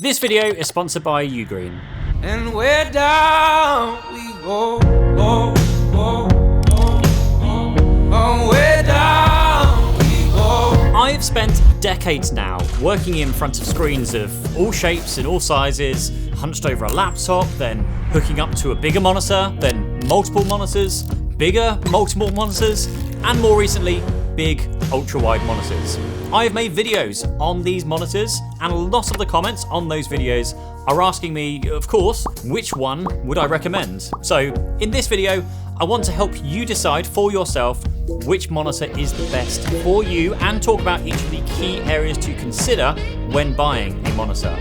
This video is sponsored by UGREEN. And where down we go, oh, oh, oh, oh, oh, where down we go. I've spent decades now working in front of screens of all shapes and all sizes, hunched over a laptop, then hooking up to a bigger monitor, then multiple monitors, bigger multiple monitors, and more recently, big ultra-wide monitors. I have made videos on these monitors, and a lot of the comments on those videos are asking me, of course, which one would I recommend? So in this video, I want to help you decide for yourself which monitor is the best for you and talk about each of the key areas to consider when buying a monitor.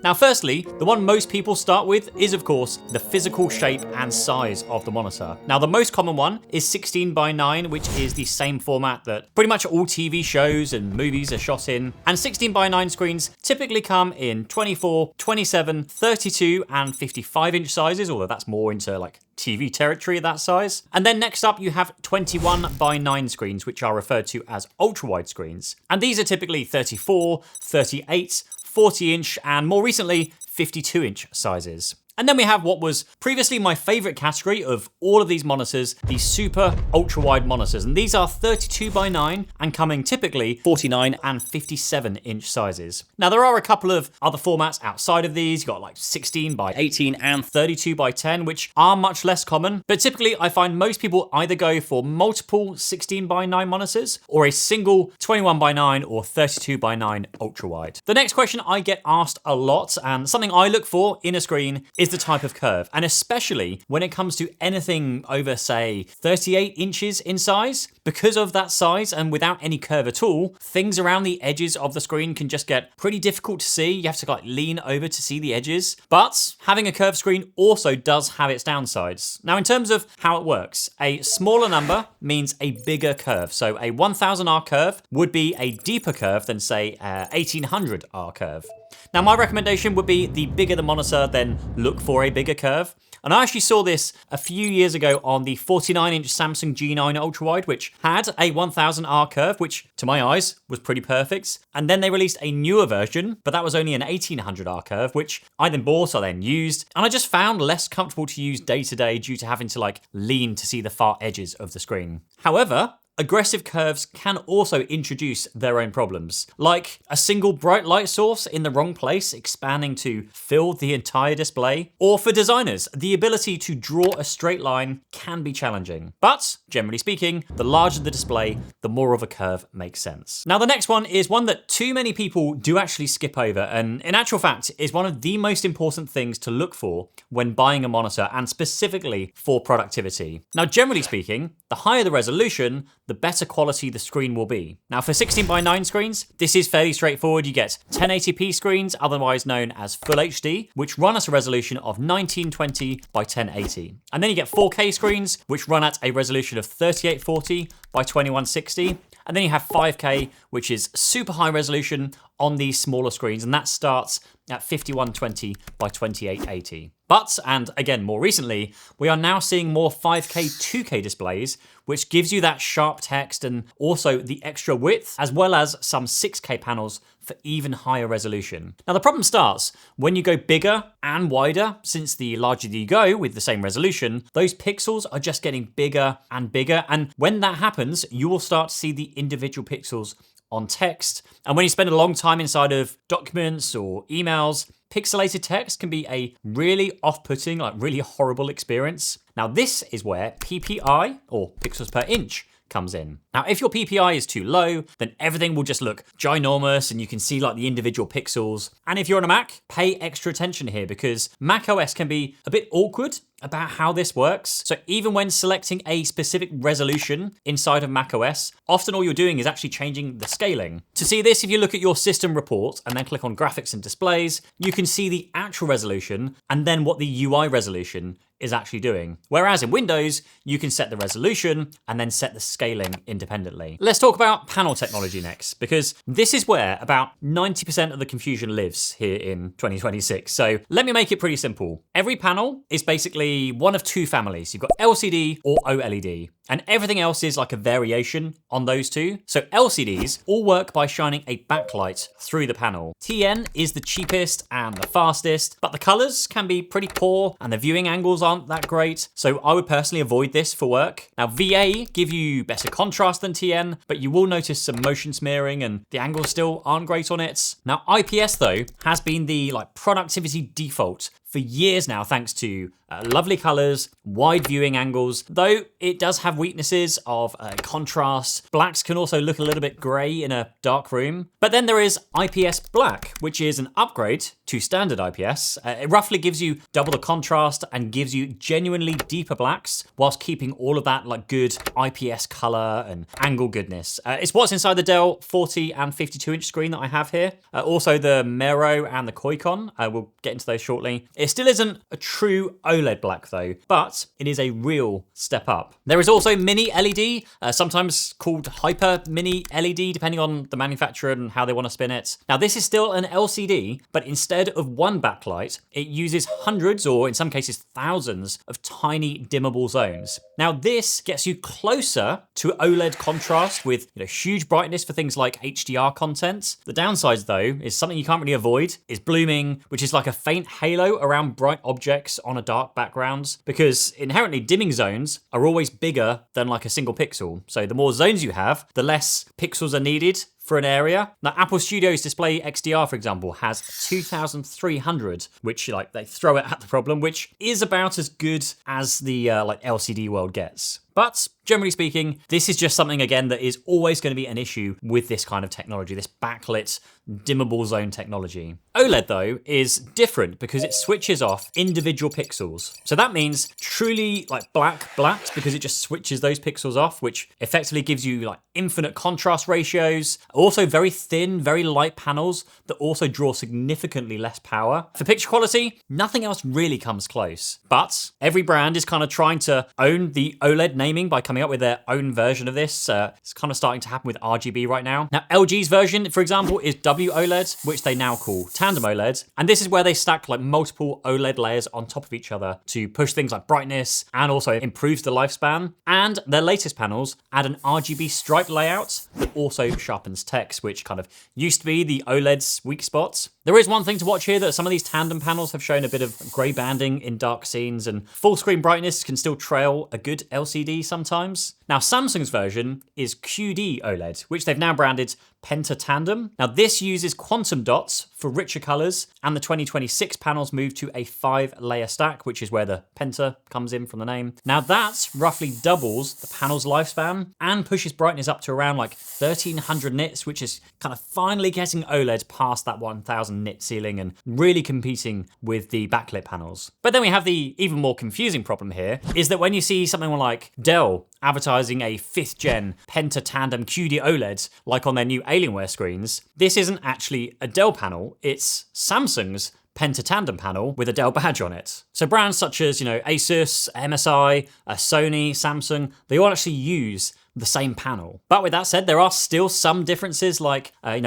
Now firstly, the one most people start with is of course the physical shape and size of the monitor. Now the most common one is 16:9, which is the same format that pretty much all TV shows and movies are shot in. And 16:9 screens typically come in 24, 27, 32 and 55-inch sizes, although that's more into like TV territory at that size. And then next up you have 21:9 screens, which are referred to as ultra-wide screens. And these are typically 34, 38, 40-inch, and more recently, 52-inch sizes. And then we have what was previously my favorite category of all of these monitors, the super ultra-wide monitors. And these are 32:9 and coming typically 49 and 57-inch sizes. Now there are a couple of other formats outside of these. You've got like 16:18 and 32:10, which are much less common. But typically I find most people either go for multiple 16:9 monitors or a single 21:9 or 32:9 ultra-wide. The next question I get asked a lot, and something I look for in a screen, is the type of curve, and especially when it comes to anything over, say, 38 inches in size. Because of that size and without any curve at all, things around the edges of the screen can just get pretty difficult to see. You have to like lean over to see the edges. But having a curved screen also does have its downsides. Now in terms of how it works, a smaller number means a bigger curve. So a 1000R curve would be a deeper curve than say a 1800R curve. Now my recommendation would be the bigger the monitor, then look for a bigger curve. And I actually saw this a few years ago on the 49-inch Samsung G9 ultra-wide, which had a 1000R curve, which to my eyes was pretty perfect. And then they released a newer version, but that was only an 1800R curve, which I then bought, I then used, and I just found less comfortable to use day to day due to having to like lean to see the far edges of the screen. However, aggressive curves can also introduce their own problems, like a single bright light source in the wrong place expanding to fill the entire display. Or for designers, the ability to draw a straight line can be challenging. But generally speaking, the larger the display, the more of a curve makes sense. Now the next one is one that too many people do actually skip over, and in actual fact is one of the most important things to look for when buying a monitor, and specifically for productivity. Now generally speaking, the higher the resolution, the better quality the screen will be. Now for 16:9 screens, this is fairly straightforward. You get 1080p screens, otherwise known as Full HD, which run at a resolution of 1920 by 1080. And then you get 4K screens, which run at a resolution of 3840 by 2160. And then you have 5K, which is super high resolution on these smaller screens, and that starts at 5120 by 2880. But, and again more recently, we are now seeing more 5K 2K displays, which gives you that sharp text and also the extra width, as well as some 6K panels for even higher resolution. Now the problem starts when you go bigger and wider, since the larger you go with the same resolution, those pixels are just getting bigger and bigger, and when that happens, you will start to see the individual pixels on text. And when you spend a long time inside of documents or emails, pixelated text can be a really off-putting, like really horrible experience. Now this is where PPI, or pixels per inch, comes in. Now, if your PPI is too low, then everything will just look ginormous and you can see like the individual pixels. And if you're on a Mac, pay extra attention here because Mac OS can be a bit awkward about how this works. So even when selecting a specific resolution inside of Mac OS, often all you're doing is actually changing the scaling. To see this, if you look at your system report and then click on graphics and displays, you can see the actual resolution and then what the UI resolution is actually doing. Whereas in Windows, you can set the resolution and then set the scaling independently. Let's talk about panel technology next, because this is where about 90% of the confusion lives here in 2026. So let me make it pretty simple. Every panel is basically one of two families. You've got LCD or OLED, and everything else is like a variation on those two. So LCDs all work by shining a backlight through the panel. TN is the cheapest and the fastest, but the colors can be pretty poor and the viewing angles aren't that great. So I would personally avoid this for work. Now VA give you better contrast than TN, but you will notice some motion smearing and the angles still aren't great on it. Now IPS though has been the productivity default for years now, thanks to lovely colors, wide viewing angles, though it does have weaknesses of contrast. Blacks can also look a little bit gray in a dark room. But then there is IPS Black, which is an upgrade to standard IPS. It roughly gives you double the contrast and gives you genuinely deeper blacks whilst keeping all of that good IPS color and angle goodness. It's what's inside the Dell 40 and 52-inch screen that I have here. Also the Mero and the Koikon. We'll get into those shortly. It still isn't a true OLED black though, but it is a real step up. There is also mini LED, sometimes called hyper mini LED, depending on the manufacturer and how they want to spin it. Now this is still an LCD, but instead of one backlight, it uses hundreds or in some cases thousands of tiny dimmable zones. Now this gets you closer to OLED contrast with huge brightness for things like HDR content. The downsides though is something you can't really avoid, is blooming, which is like a faint halo around bright objects on a dark background, because inherently dimming zones are always bigger than a single pixel. So the more zones you have, the less pixels are needed for an area. Now, Apple Studios Display XDR, for example, has 2,300, which they throw it at the problem, which is about as good as the LCD world gets. But generally speaking, this is just something, again, that is always going to be an issue with this kind of technology, this backlit, dimmable zone technology. OLED, though, is different because it switches off individual pixels. So that means truly blacked because it just switches those pixels off, which effectively gives you infinite contrast ratios. Also very thin, very light panels that also draw significantly less power. For picture quality, nothing else really comes close. But every brand is kind of trying to own the OLED naming by coming up with their own version of this. It's kind of starting to happen with RGB right now. Now, LG's version, for example, is WOLED, which they now call Tandem OLED. And this is where they stack multiple OLED layers on top of each other to push things like brightness and also improves the lifespan. And their latest panels add an RGB stripe layout that also sharpens text, which kind of used to be the OLED's weak spots. There is one thing to watch here, that some of these tandem panels have shown a bit of grey banding in dark scenes, and full screen brightness can still trail a good LCD sometimes. Now, Samsung's version is QD OLED, which they've now branded Penta Tandem. Now, this uses quantum dots for richer colors, and the 2026 panels move to a 5-layer stack, which is where the Penta comes in from the name. Now, that roughly doubles the panel's lifespan and pushes brightness up to around 1300 nits, which is kind of finally getting OLED past that 1000 nit ceiling and really competing with the backlit panels. But then we have the even more confusing problem here, is that when you see something like Dell advertising a 5th gen Penta Tandem QD OLED, like on their new Alienware screens, this isn't actually a Dell panel, it's Samsung's Penta Tandem panel with a Dell badge on it. So brands such as, Asus, MSI, Sony, Samsung, they all actually use the same panel. But with that said, there are still some differences,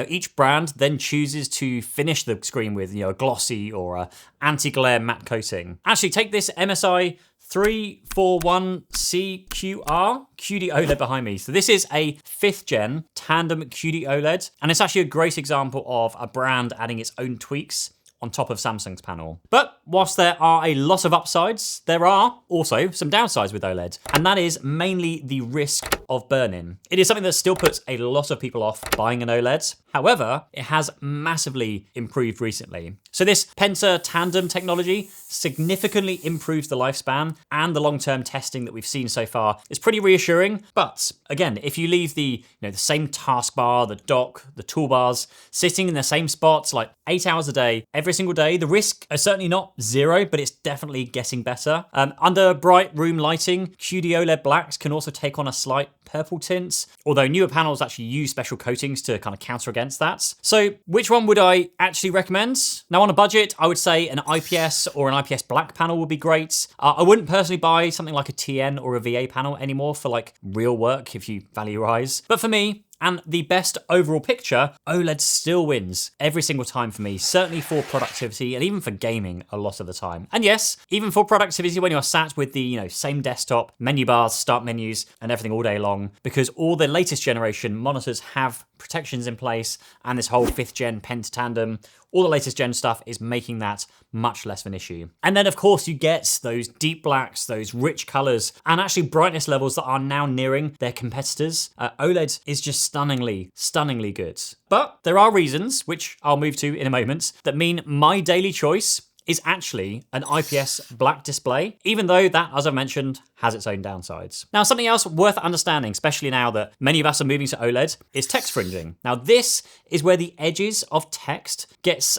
each brand then chooses to finish the screen with, a glossy or a anti-glare matte coating. Actually, take this MSI 341CQR QD OLED behind me. So this is a 5th gen tandem QD OLED, and it's actually a great example of a brand adding its own tweaks on top of Samsung's panel. But whilst there are a lot of upsides, there are also some downsides with OLED, and that is mainly the risk of burn-in. It is something that still puts a lot of people off buying an OLED. However, it has massively improved recently. So this Penta Tandem technology significantly improves the lifespan, and the long-term testing that we've seen so far is pretty reassuring. But again, if you leave the same taskbar, the dock, the toolbars sitting in the same spots 8 hours a day, every every single day. The risk is certainly not zero, but it's definitely getting better. Under bright room lighting, QD-OLED blacks can also take on a slight purple tint, although newer panels actually use special coatings to kind of counter against that. So which one would I actually recommend? Now on a budget, I would say an IPS or an IPS Black panel would be great. I wouldn't personally buy something like a TN or a VA panel anymore for like real work if you value your eyes. But for me, and the best overall picture, OLED still wins every single time for me, certainly for productivity and even for gaming a lot of the time. And yes, even for productivity when you're sat with the same desktop, menu bars, start menus, and everything all day long, because all the latest generation monitors have protections in place, and this whole 5th gen pen to tandem, all the latest gen stuff is making that much less of an issue. And then of course you get those deep blacks, those rich colors, and actually brightness levels that are now nearing their competitors. OLED is just stunningly good. But there are reasons, which I'll move to in a moment, that mean my daily choice is actually an IPS Black display, even though that, as I mentioned, has its own downsides. Now, something else worth understanding, especially now that many of us are moving to OLED, is text fringing. Now, this is where the edges of text gets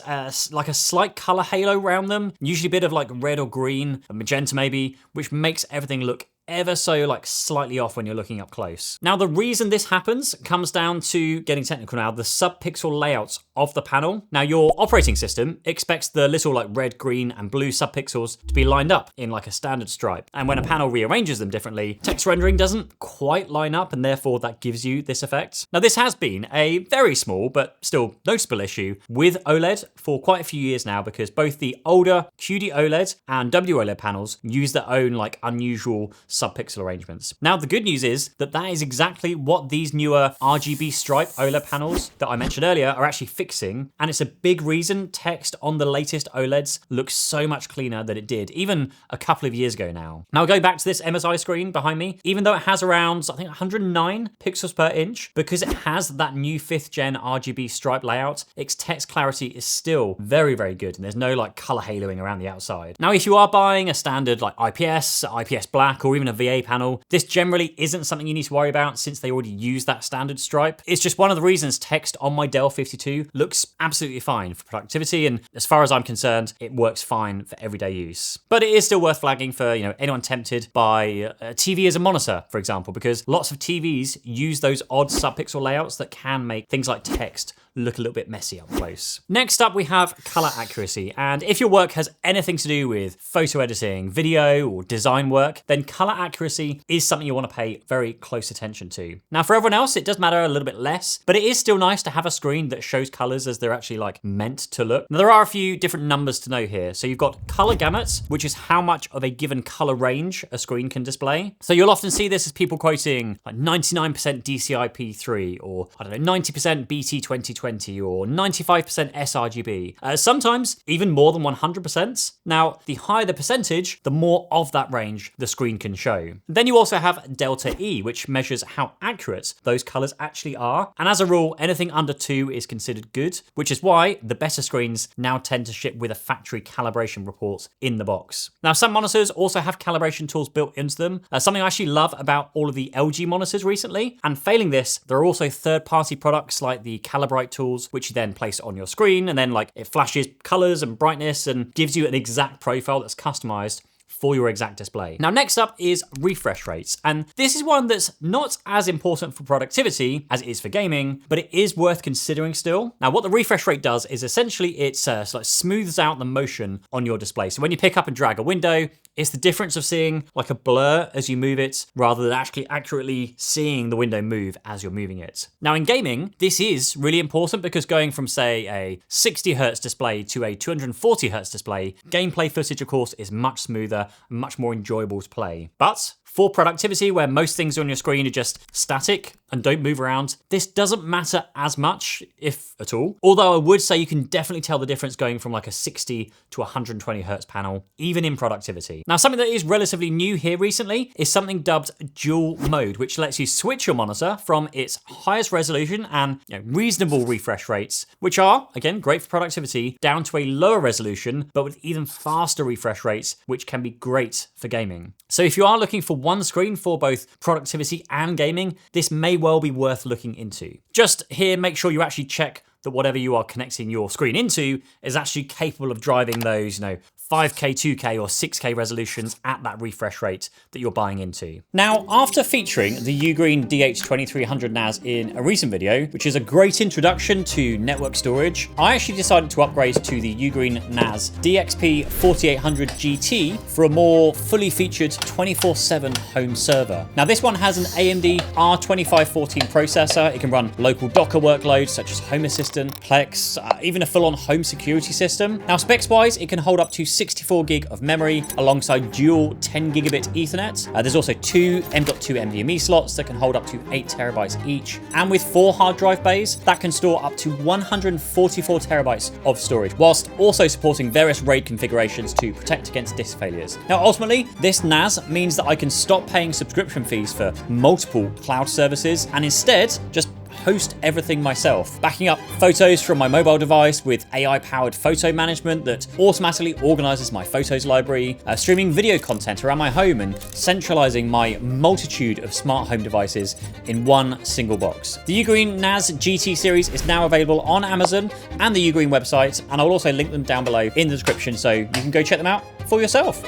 like a slight color halo around them, usually a bit of like red or green, a magenta maybe, which makes everything look ever so like slightly off when you're looking up close. Now, the reason this happens comes down to, getting technical now, the sub-pixel layouts of the panel. Now, your operating system expects the little like red, green, and blue sub-pixels to be lined up in like a standard stripe. And when a panel rearranges them differently, text rendering doesn't quite line up, and therefore that gives you this effect. Now, this has been a very small but still noticeable issue with OLED for quite a few years now, because both the older QD OLED and WOLED panels use their own like unusual sub-pixel arrangements. Now, the good news is that that is exactly what these newer RGB stripe OLED panels that I mentioned earlier are actually fixing, and it's a big reason text on the latest OLEDs looks so much cleaner than it did even a couple of years ago now. Now, going back to this MSI screen behind me, even though it has around, I think, 109 pixels per inch, because it has that new 5th gen RGB stripe layout, its text clarity is still very, very good, and there's no like color haloing around the outside. Now, if you are buying a standard like IPS Black, or even a VA panel, this generally isn't something you need to worry about since they already use that standard stripe. It's just one of the reasons text on my Dell 52 looks absolutely fine for productivity, and as far as I'm concerned, it works fine for everyday use. But it is still worth flagging for anyone tempted by a TV as a monitor, for example, because lots of TVs use those odd subpixel layouts that can make things like text look a little bit messy up close. Next up, we have color accuracy. And if your work has anything to do with photo editing, video, or design work, then color accuracy is something you want to pay very close attention to. Now, for everyone else, it does matter a little bit less, but it is still nice to have a screen that shows colors as they're actually like meant to look. Now, there are a few different numbers to know here. So you've got color gamut, which is how much of a given color range a screen can display. So you'll often see this as people quoting like 99% DCI-P3, or I don't know, 90% BT 2020, or 95% sRGB. Sometimes even more than 100%. Now, the higher the percentage, the more of that range the screen can show. Then you also have delta E, which measures how accurate those colors actually are. And as a rule, anything under 2 is considered good, which is why the better screens now tend to ship with a factory calibration report in the box. Now, some monitors also have calibration tools built into them. Something I actually love about all of the LG monitors recently. And failing this, there are also third-party products like the Calibrate tools, which you then place on your screen, and then like it flashes colors and brightness and gives you an exact profile that's customized for your exact display. Now, next up is refresh rates. And this is one that's not as important for productivity as it is for gaming, but it is worth considering still. Now, what the refresh rate does is essentially it smooths out the motion on your display. So when you pick up and drag a window, it's the difference of seeing like a blur as you move it, rather than actually accurately seeing the window move as you're moving it. Now, in gaming, this is really important because going from, say, a 60 Hz display to a 240 Hz display, gameplay footage, of course, is much smoother and much more enjoyable to play. But for productivity, where most things on your screen are just static and don't move around, this doesn't matter as much, if at all. Although I would say you can definitely tell the difference going from like a 60 to 120 Hz panel, even in productivity. Now, something that is relatively new here recently is something dubbed dual mode, which lets you switch your monitor from its highest resolution and reasonable refresh rates, which are, again, great for productivity, down to a lower resolution, but with even faster refresh rates, which can be great for gaming. So if you are looking for one screen for both productivity and gaming, this may well be worth looking into. Just here, make sure you actually check that whatever you are connecting your screen into is actually capable of driving those, 5K, 2K or 6K resolutions at that refresh rate that you're buying into. Now, after featuring the UGREEN DH2300 NAS in a recent video, which is a great introduction to network storage, I actually decided to upgrade to the UGREEN NAS DXP4800 GT for a more fully featured 24/7 home server. Now, this one has an AMD R2514 processor. It can run local Docker workloads such as Home Assistant, Plex, even a full-on home security system. Now, specs-wise, it can hold up to 64 gig of memory alongside dual 10 gigabit Ethernet. There's also two M.2 NVMe slots that can hold up to 8 terabytes each. And with 4 hard drive bays, that can store up to 144 terabytes of storage, whilst also supporting various RAID configurations to protect against disk failures. Now, ultimately, this NAS means that I can stop paying subscription fees for multiple cloud services and instead just host everything myself, backing up photos from my mobile device with AI-powered photo management that automatically organizes my photos library, streaming video content around my home and centralizing my multitude of smart home devices in one single box. The UGREEN NAS GT series is now available on Amazon and the UGREEN website, and I'll also link them down below in the description so you can go check them out for yourself.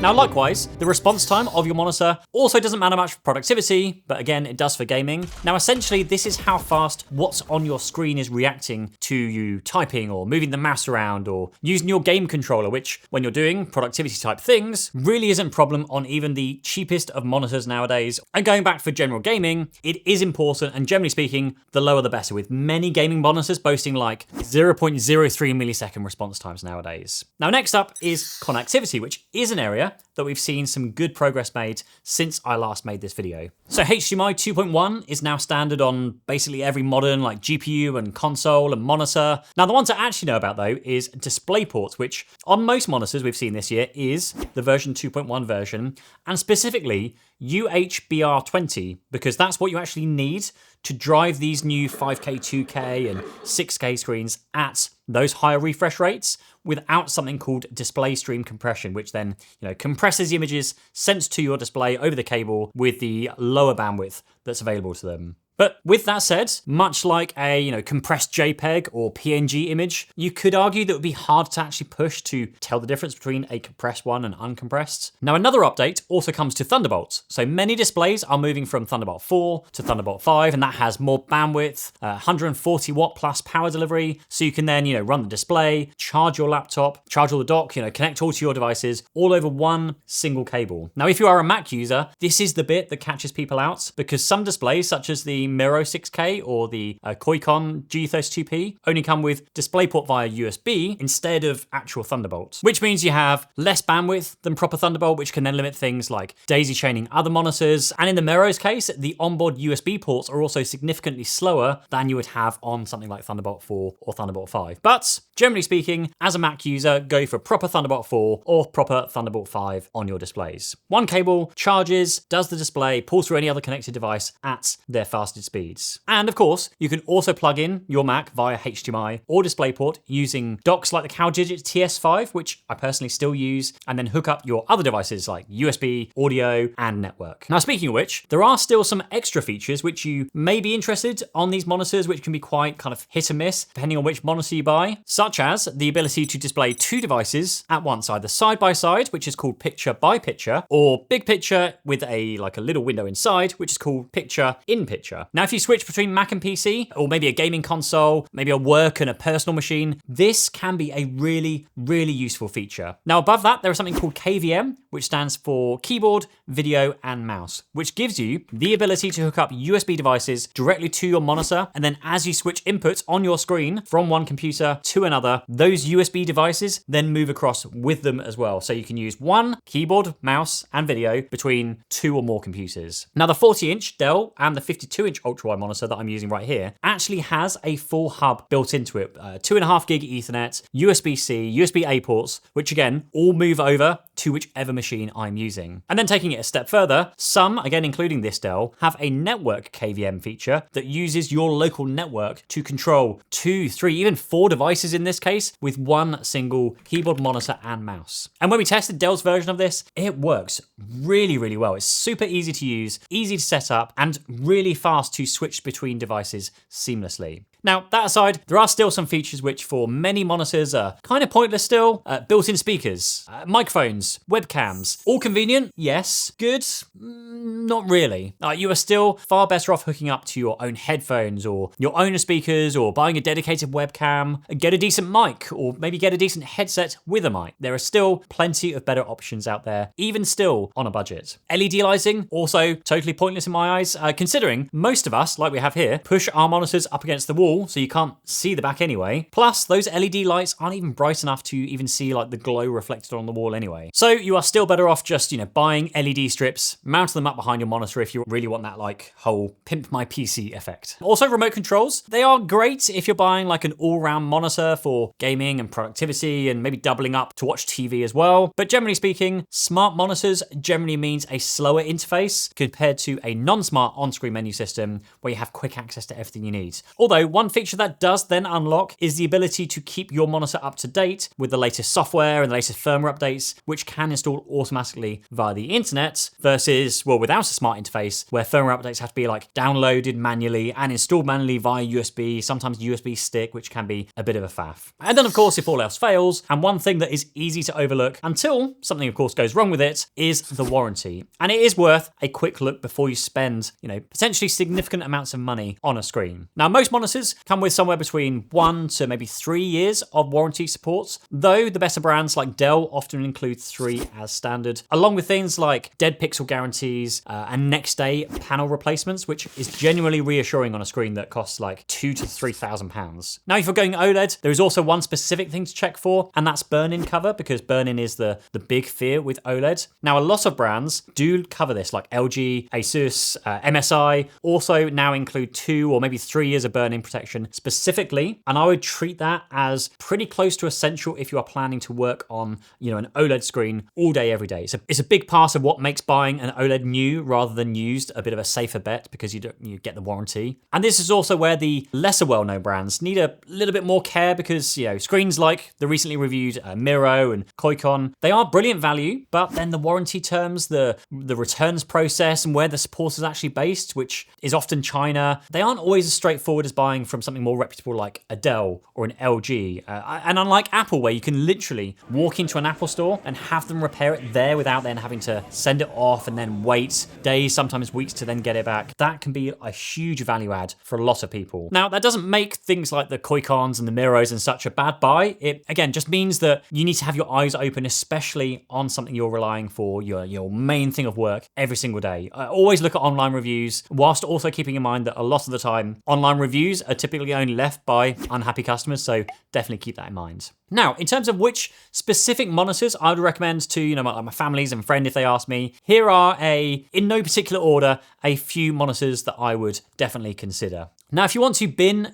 Now, likewise, the response time of your monitor also doesn't matter much for productivity, but again, it does for gaming. Now, essentially, this is how fast what's on your screen is reacting to you typing or moving the mouse around or using your game controller, which, when you're doing productivity type things, really isn't a problem on even the cheapest of monitors nowadays. And going back for general gaming, it is important, and generally speaking, the lower the better, with many gaming monitors boasting like 0.03 millisecond response times nowadays. Now, next up is connectivity, which is an area that we've seen some good progress made since I last made this video. So HDMI 2.1 is now standard on basically every modern like GPU and console and monitor. Now, the one to actually know about though is DisplayPort, which on most monitors we've seen this year is the version 2.1 version, and specifically UHBR20, because that's what you actually need to drive these new 5K, 2K and 6K screens at those higher refresh rates without something called display stream compression, which then, compresses the images sent to your display over the cable with the lower bandwidth that's available to them. But with that said, much like a compressed JPEG or PNG image, you could argue that it would be hard to actually push to tell the difference between a compressed one and uncompressed. Now, another update also comes to Thunderbolt. So many displays are moving from Thunderbolt 4 to Thunderbolt 5, and that has more bandwidth, 140 watt plus power delivery. So you can then run the display, charge your laptop, charge all the dock, connect all to your devices all over one single cable. Now, if you are a Mac user, this is the bit that catches people out, because some displays such as the Miro 6K or the Koikon G32P only come with DisplayPort via USB instead of actual Thunderbolt, which means you have less bandwidth than proper Thunderbolt, which can then limit things like daisy chaining other monitors. And in the Miro's case, the onboard USB ports are also significantly slower than you would have on something like Thunderbolt 4 or Thunderbolt 5. But generally speaking, as a Mac user, go for proper Thunderbolt 4 or proper Thunderbolt 5 on your displays. One cable charges, does the display, pulls through any other connected device at their fastest speeds. And of course, you can also plug in your Mac via HDMI or DisplayPort using docks like the CalDigit TS5, which I personally still use, and then hook up your other devices like USB, audio, and network. Now, speaking of which, there are still some extra features which you may be interested on these monitors, which can be quite kind of hit or miss depending on which monitor you buy, such as the ability to display two devices at once, either side by side, which is called picture by picture, or big picture with a little window inside, which is called picture in picture. Now, if you switch between Mac and PC, or maybe a gaming console, maybe a work and a personal machine, this can be a really, really useful feature. Now, above that, there is something called KVM, which stands for keyboard, video, and mouse, which gives you the ability to hook up USB devices directly to your monitor. And then as you switch inputs on your screen from one computer to another, those USB devices then move across with them as well. So you can use one keyboard, mouse, and video between two or more computers. Now, the 40-inch Dell and the 52-inch ultrawide monitor that I'm using right here actually has a full hub built into it, 2.5 gig Ethernet, USB-C, USB-A ports, which again, all move over to whichever machine I'm using. And then taking it a step further, some, again including this Dell, have a network KVM feature that uses your local network to control 2, 3, even 4 devices in this case with one single keyboard, monitor, and mouse. And when we tested Dell's version of this, it works really, really well. It's super easy to use, easy to set up, and really fast to switch between devices seamlessly. Now, that aside, there are still some features which for many monitors are kind of pointless still. Built-in speakers, microphones, webcams, all convenient, yes. Good, not really. You are still far better off hooking up to your own headphones or your own speakers or buying a dedicated webcam, get a decent mic, or maybe get a decent headset with a mic. There are still plenty of better options out there, even still on a budget. LED lighting, also totally pointless in my eyes, considering most of us, like we have here, push our monitors up against the wall so you can't see the back anyway. Plus, those LED lights aren't even bright enough to even see like the glow reflected on the wall anyway. So you are still better off just, buying LED strips, mounting them up behind your monitor if you really want that like whole pimp my PC effect. Also, remote controls, they are great if you're buying like an all-round monitor for gaming and productivity and maybe doubling up to watch TV as well. But generally speaking, smart monitors generally means a slower interface compared to a non-smart on-screen menu system where you have quick access to everything you need. Although one feature that does then unlock is the ability to keep your monitor up to date with the latest software and the latest firmware updates, which can install automatically via the internet versus, well, without a smart interface where firmware updates have to be like downloaded manually and installed manually via USB, sometimes USB stick, which can be a bit of a faff. And then of course, if all else fails, and one thing that is easy to overlook until something of course goes wrong with it is the warranty. And it is worth a quick look before you spend, potentially significant amounts of money on a screen. Now, most monitors come with somewhere between 1 to maybe 3 years of warranty support, though the better brands like Dell often include 3 as standard, along with things like dead pixel guarantees and next day panel replacements, which is genuinely reassuring on a screen that costs like £2,000 to £3,000. Now, if you're going OLED, there is also one specific thing to check for, and that's burn-in cover, because burn-in is the big fear with OLED. Now, a lot of brands do cover this, like LG, Asus, MSI, also now include 2 or maybe 3 years of burn-in protection specifically, and I would treat that as pretty close to essential if you are planning to work on, an OLED screen all day, every day. So it's a big part of what makes buying an OLED new rather than used a bit of a safer bet, because you get the warranty. And this is also where the lesser well-known brands need a little bit more care, because screens like the recently reviewed Miro and Koikon, they are brilliant value, but then the warranty terms, the returns process, and where the support is actually based, which is often China, they aren't always as straightforward as buying from something more reputable like a Dell or an LG. And unlike Apple, where you can literally walk into an Apple store and have them repair it there without then having to send it off and then wait days, sometimes weeks to then get it back, that can be a huge value add for a lot of people. Now, that doesn't make things like the Koikons and the Miros and such a bad buy. It, again, just means that you need to have your eyes open, especially on something you're relying for your main thing of work every single day. Always look at online reviews, whilst also keeping in mind that a lot of the time, online reviews are typically only left by unhappy customers, so definitely keep that in mind. Now, in terms of which specific monitors I would recommend to, my families and friends if they ask me, here are in no particular order, a few monitors that I would definitely consider. Now, if you want to bin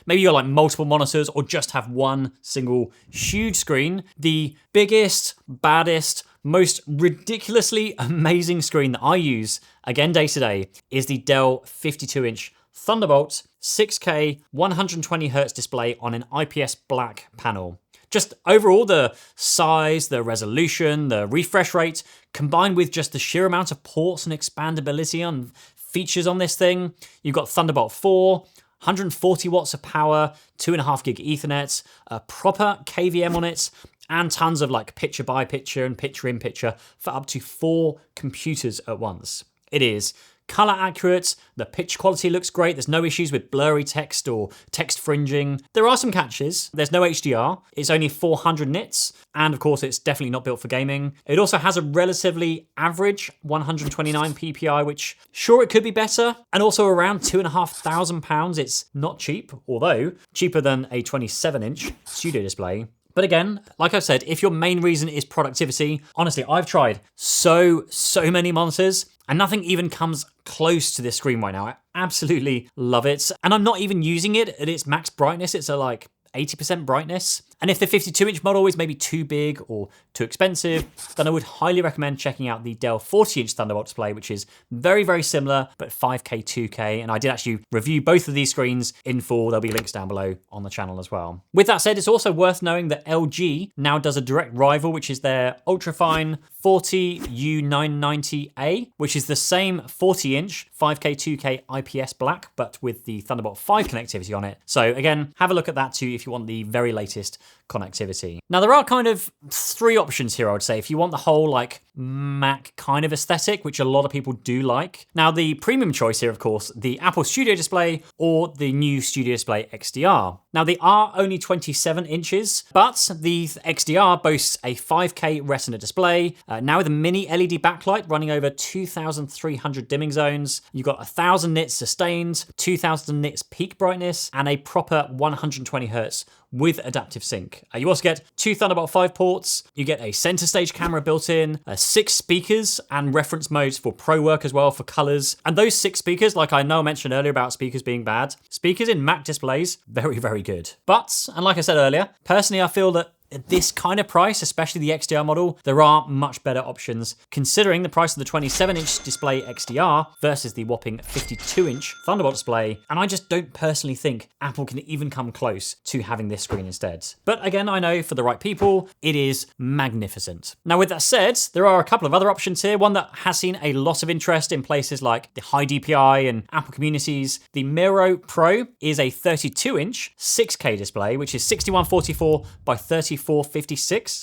maybe you're like multiple monitors or just have one single huge screen, the biggest, baddest, most ridiculously amazing screen that I use, again, day to day, is the Dell 52-inch Thunderbolt 6K 120Hz display on an IPS Black panel. Just overall, the size, the resolution, the refresh rate, combined with just the sheer amount of ports and expandability on features on this thing. You've got Thunderbolt 4, 140 watts of power, 2.5 gig Ethernet, a proper KVM on it, and tons of like picture by picture and picture in picture for up to 4 computers at once. It is color accurate, the pitch quality looks great, there's no issues with blurry text or text fringing. There are some catches, there's no HDR, it's only 400 nits, and of course it's definitely not built for gaming. It also has a relatively average 129 PPI, which sure it could be better, and also around £2,500. It's not cheap, although cheaper than a 27-inch studio display. But again, like I've said, if your main reason is productivity, honestly, I've tried so many monitors and nothing even comes close to this screen right now. I absolutely love it. And I'm not even using it at its max brightness. It's at like 80% brightness. And if the 52-inch model is maybe too big or too expensive, then I would highly recommend checking out the Dell 40-inch Thunderbolt display, which is very, very similar, but 5K, 2K. And I did actually review both of these screens in full. There'll be links down below on the channel as well. With that said, it's also worth knowing that LG now does a direct rival, which is their ultrafine 40U990A, which is the same 40-inch 5K, 2K IPS Black, but with the Thunderbolt 5 connectivity on it. So again, have a look at that too if you want the very latest connectivity. Now there are kind of three options here, I would say, if you want the whole like Mac kind of aesthetic, which a lot of people do like. Now the premium choice here, of course, the Apple Studio Display or the new Studio Display XDR. Now they are only 27 inches, but the XDR boasts a 5K Retina display, now with a mini LED backlight running over 2,300 dimming zones. You've got 1,000 nits sustained, 2,000 nits peak brightness, and a proper 120 Hz with adaptive sync. You also get 2 Thunderbolt 5 ports, you get a center stage camera built in, 6 speakers and reference modes for pro work as well for colors. And those 6 speakers, like I know I mentioned earlier about speakers being bad, speakers in Mac displays, very, very good. But, and like I said earlier, personally I feel that at this kind of price, especially the XDR model, there are much better options considering the price of the 27-inch display XDR versus the whopping 52-inch Thunderbolt display. And I just don't personally think Apple can even come close to having this screen instead. But again, I know for the right people, it is magnificent. Now, with that said, there are a couple of other options here. One that has seen a lot of interest in places like the high DPI and Apple communities. The Miro Pro is a 32-inch 6K display, which is 6144 by 3456,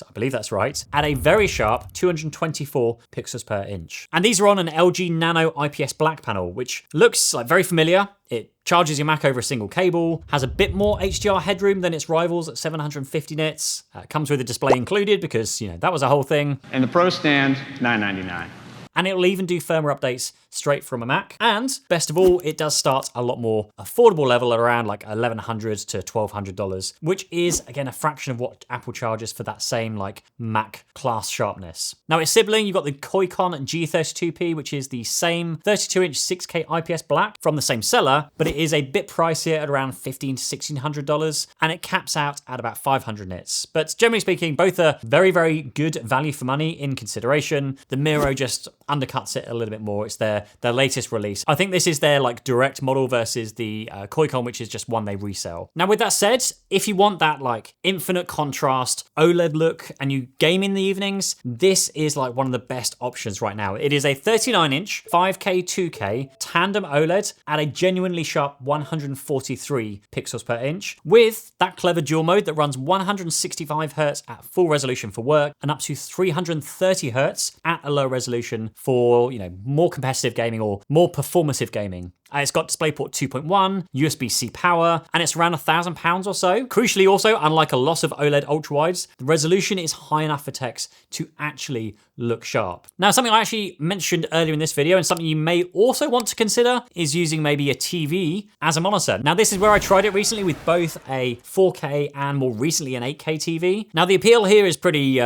I believe that's right, at a very sharp 224 pixels per inch. And these are on an LG Nano IPS Black panel, which looks like very familiar. It charges your Mac over a single cable, has a bit more HDR headroom than its rivals at 750 nits, comes with a display included because, you know, that was a whole thing. And the Pro stand, $999. And it'll even do firmware updates straight from a Mac. And best of all, it does start a lot more affordable level at around like $1,100 to $1,200, which is again a fraction of what Apple charges for that same like Mac class sharpness. Now its sibling, you've got the Koikon G32P, which is the same 32-inch 6K IPS Black from the same seller, but it is a bit pricier at around $1,500 to $1,600, and it caps out at about 500 nits. But generally speaking, both are very, very good value for money in consideration. The Miro just undercuts it a little bit more. It's their latest release. I think this is their like direct model versus the Koikon, which is just one they resell. Now with that said, if you want that like infinite contrast OLED look and you game in the evenings, this is like one of the best options right now. It is a 39-inch 5K 2K tandem OLED at a genuinely sharp 143 pixels per inch with that clever dual mode that runs 165 Hz at full resolution for work and up to 330 Hz at a low resolution for, you know, more competitive gaming or more performative gaming. It's got DisplayPort 2.1, USB-C power, and it's around £1,000 or so. Crucially also, unlike a lot of OLED ultrawides, the resolution is high enough for text to actually look sharp. Now, something I actually mentioned earlier in this video and something you may also want to consider is using maybe a TV as a monitor. Now, this is where I tried it recently with both a 4K and more recently an 8K TV. Now, the appeal here is pretty,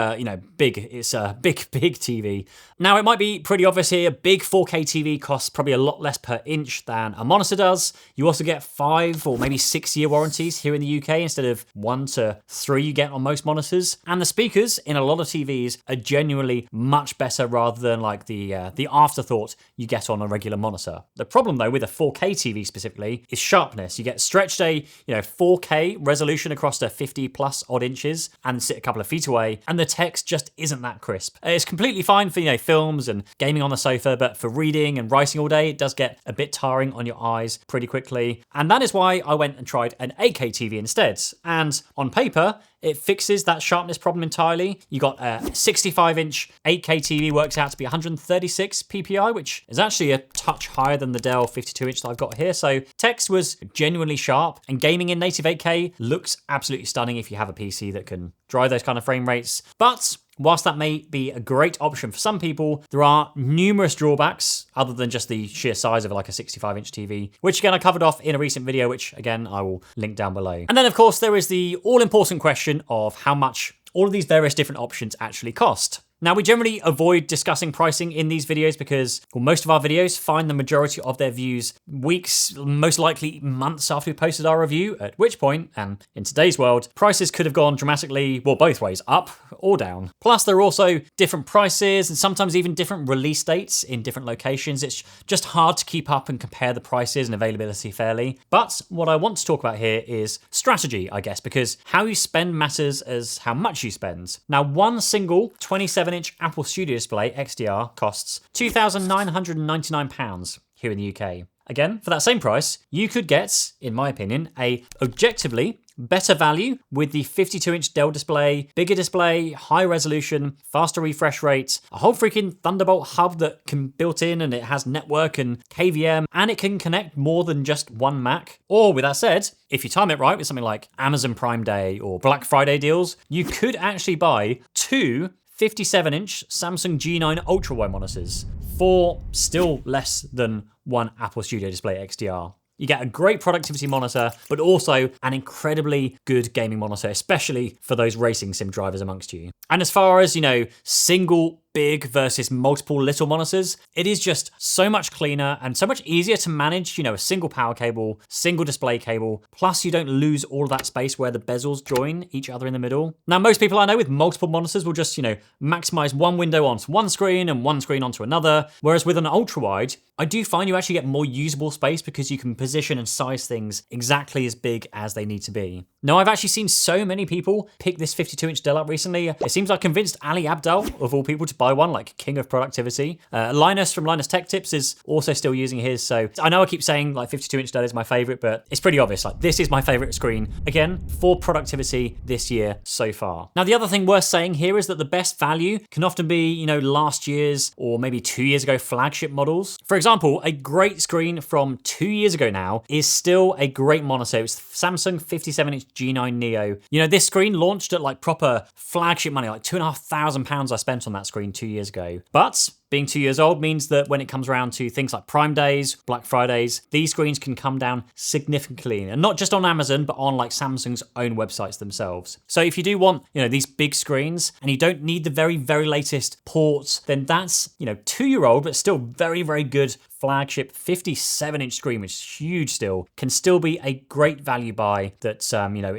big. It's a big TV. Now, it might be pretty obvious here, big 4K TV costs probably a lot less per inch than a monitor does. You also get 5 or maybe 6 year warranties here in the UK instead of 1 to 3 you get on most monitors. And the speakers in a lot of TVs are genuinely much better rather than like the afterthought you get on a regular monitor. The problem though with a 4K TV specifically is sharpness. You get stretched a 4K resolution across the 50 plus odd inches and sit a couple of feet away, and the text just isn't that crisp. It's completely fine for films and gaming on the sofa, but for reading and writing all day, it does get a bit tiring on your eyes pretty quickly. And that is why I went and tried an 8K TV instead. And on paper, it fixes that sharpness problem entirely. You got a 65-inch 8K TV works out to be 136 PPI, which is actually a touch higher than the Dell 52-inch that I've got here. So text was genuinely sharp, and gaming in native 8K looks absolutely stunning if you have a PC that can drive those kind of frame rates. But whilst that may be a great option for some people, there are numerous drawbacks other than just the sheer size of like a 65-inch TV, which again I covered off in a recent video, which again I will link down below. And then of course there is the all-important question of how much all of these various different options actually cost. Now, we generally avoid discussing pricing in these videos because, well, most of our videos find the majority of their views weeks, most likely months after we posted our review, at which point, and in today's world, prices could have gone dramatically, well, both ways, up or down. Plus, there are also different prices and sometimes even different release dates in different locations. It's just hard to keep up and compare the prices and availability fairly. But what I want to talk about here is strategy, I guess, because how you spend matters as how much you spend. Now, one single 27-inch Apple Studio Display XDR costs £2,999 here in the UK. Again, for that same price, you could get, in my opinion, a objectively better value with the 52-inch Dell display, bigger display, high resolution, faster refresh rates, a whole freaking Thunderbolt hub that can built in and it has network and KVM, and it can connect more than just one Mac. Or with that said, if you time it right with something like Amazon Prime Day or Black Friday deals, you could actually buy two 57-inch Samsung G9 ultrawide monitors for still less than one Apple Studio Display XDR. You get a great productivity monitor, but also an incredibly good gaming monitor, especially for those racing sim drivers amongst you. And as far as, single big versus multiple little monitors, it is just so much cleaner and so much easier to manage, a single power cable, single display cable, plus you don't lose all of that space where the bezels join each other in the middle. Now, most people I know with multiple monitors will just, maximize one window onto one screen and one screen onto another, whereas with an ultra-wide, I do find you actually get more usable space because you can position and size things exactly as big as they need to be. Now, I've actually seen so many people pick this 52-inch Dell up recently. It seems I convinced Ali Abdaal, of all people, to buy one, like king of productivity. Linus from Linus Tech Tips is also still using his. So I know I keep saying 52-inch Dell is my favorite, but it's pretty obvious. This is my favorite screen, again, for productivity this year so far. Now, the other thing worth saying here is that the best value can often be, last year's or maybe 2 years ago flagship models. For example, a great screen from 2 years ago now is still a great monitor. It's Samsung 57-inch G9 Neo. This screen launched at proper flagship money, £2,500 I spent on that screen 2 years ago. But being 2 years old means that when it comes around to things like Prime Days, Black Fridays, these screens can come down significantly, and not just on Amazon, but on Samsung's own websites themselves. So if you do want, these big screens and you don't need the very, very latest ports, then that's, 2-year-old, but still very, very good flagship 57-inch screen, which is huge still, can still be a great value buy that,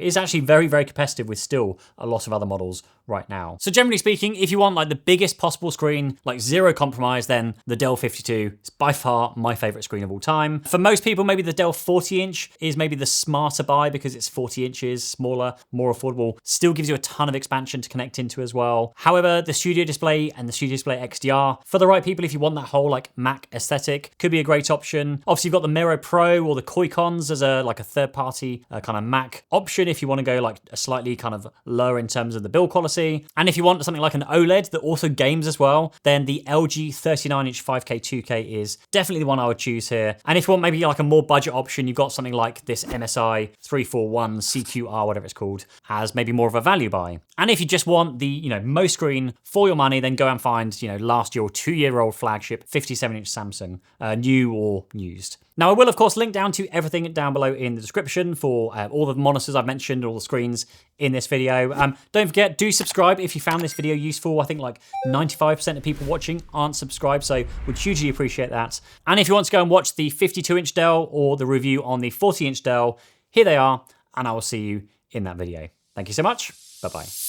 is actually very, very competitive with still a lot of other models right now. So generally speaking, if you want the biggest possible screen, zero compromise, then the Dell 52 is by far my favorite screen of all time. For most people, maybe the Dell 40-inch is maybe the smarter buy because it's 40 inches smaller, more affordable, still gives you a ton of expansion to connect into as well. However, the Studio Display and the Studio Display XDR, for the right people, if you want that whole Mac aesthetic, could be a great option. Obviously, you've got the Miro Pro or the Koikons as a third-party kind of Mac option if you want to go a slightly kind of lower in terms of the build quality. And if you want something like an OLED that also games as well, then the LG 39-inch 5K 2K is definitely the one I would choose here. And if you want maybe a more budget option, you've got something like this MSI 341 CQR, whatever it's called, as maybe more of a value buy. And if you just want the, most screen for your money, then go and find, last year or 2-year-old flagship 57-inch Samsung, new or used. Now, I will, of course, link down to everything down below in the description for all the monitors I've mentioned, all the screens in this video. Don't forget, do subscribe if you found this video useful. I think 95% of people watching aren't subscribed, so would hugely appreciate that. And if you want to go and watch the 52-inch Dell or the review on the 40-inch Dell, here they are, and I will see you in that video. Thank you so much. Bye-bye.